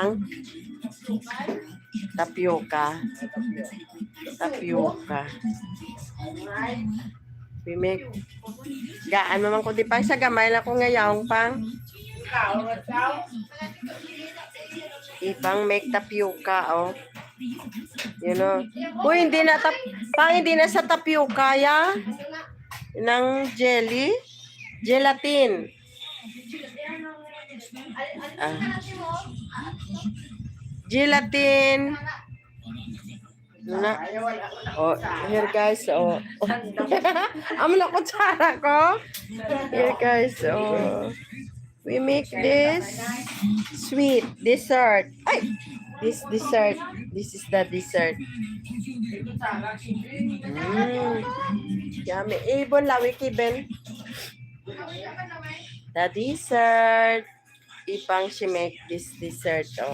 ipang tapioca. Tapioca. We make gaan naman ko di pa sa gamay na ko ngayon pang ipang make tapioca oh. You know. Uy, hindi na sa tapioca ya. Ng jelly, gelatin. Gelatin. Na. Oh, here guys. Oh. Amo na kutsara ko. Here guys. Oh. We make this sweet dessert. Ay, this dessert. This is the dessert. Yummy. Ibon lawi kiben. The dessert. Ipang she make this dessert. Oh.